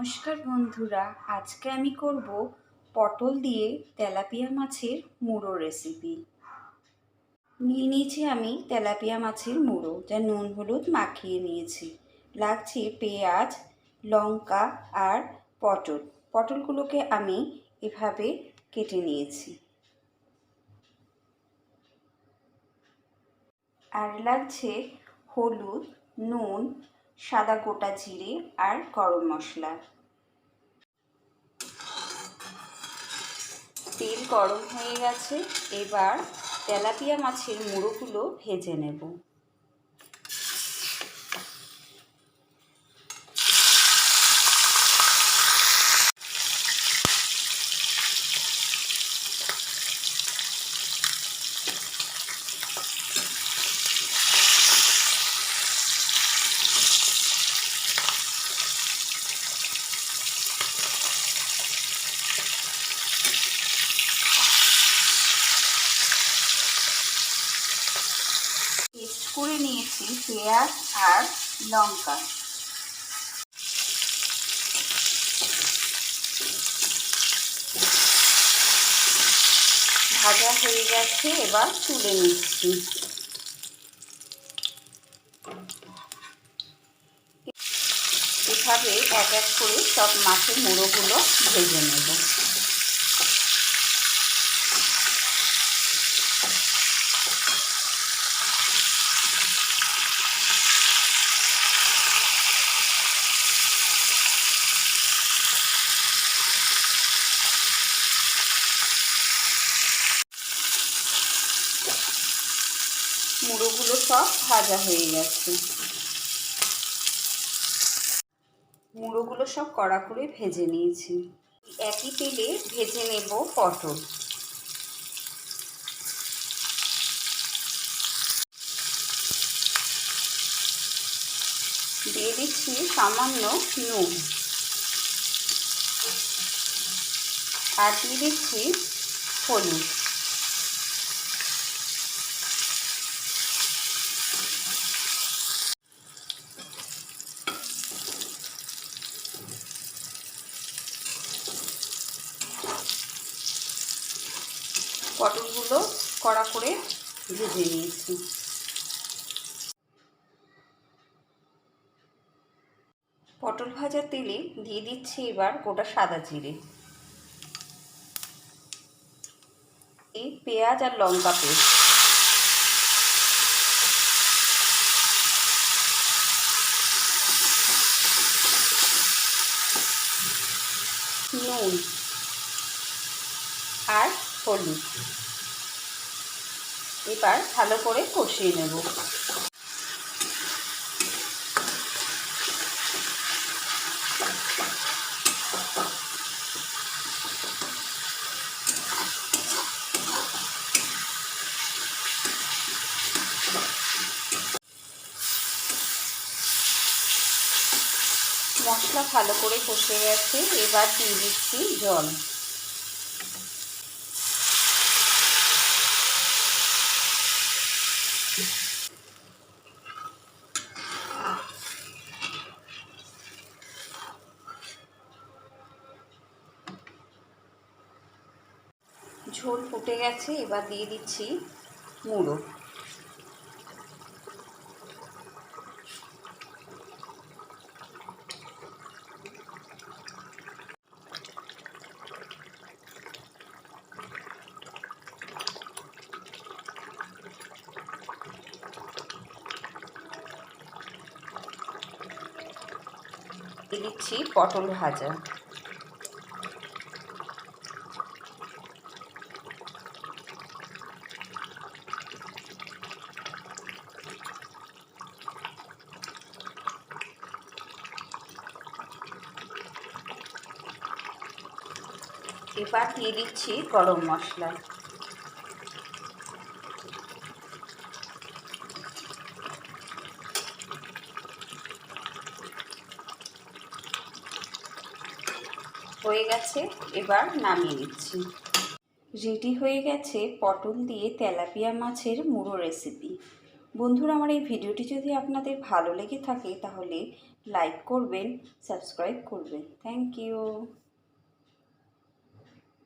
নমস্কার বন্ধুরা, আজকে আমি করব পটল দিয়ে তেলাপিয়া মাছের মুড়ো রেসিপি। নিয়ে নিয়েছি আমি তেলাপিয়া মাছের মুড়ো, যা নুন হলুদ মাখিয়ে নিয়েছি। লাগছে পেঁয়াজ, লঙ্কা আর পটলগুলোকে আমি এভাবে কেটে নিয়েছি। আর লাগছে হলুদ, নুন, সাদা গোটা জিরে আর গরম মশলা। তেল গরম হয়ে গেছে, এবার তেলাপিয়া মাছের মুড়োগুলো ভেজে নেব। পেস্ট করে নিয়েছি পেঁয়াজ আর লঙ্কা। ভাজা হয়ে গেছে, এবার তুলে নিচ্ছি। এভাবে এক এক করে সব মাছের মুড়োগুলো ভেজে নেব। মুড়োগুলো সব ভাজা হয়ে গেছে। মুড়োগুলো সব কড়া করে ভেজে নিয়েছি। একই তেলে ভেজে নেব পটল। দিয়ে দিচ্ছি সামান্য নুন আর দিয়ে দিচ্ছি হলুদ। পটলগুলো কড়া করে ভেজে নিয়েছি। পটল ভাজা তেলে দিয়ে দিচ্ছি এবার গোটা সাদা জিরে, এই পেঁয়াজ আর লঙ্কা পেস্ট, নুন আর হলুদ। এবার ভালো করে কষিয়ে নেব। মশলা ভালো করে কষে গেছে, এবার দিয়ে দিচ্ছি জল। ঝোল ফুটে গেছে, এবার দিয়ে দিচ্ছি মুড়ো। দিয়ে দিচ্ছি পটল ভাজা। এবার দিয়ে দিচ্ছি গরম মশলা। হয়ে গেছে, এবার নামিয়ে নিচ্ছি। রেডি হয়ে গেছে পটল দিয়ে তেলাপিয়া মাছের মুড়ো রেসিপি। বন্ধুরা, আমার এই ভিডিওটি যদি আপনাদের ভালো লেগে থাকে তাহলে লাইক করবেন, সাবস্ক্রাইব করবেন। Thank you.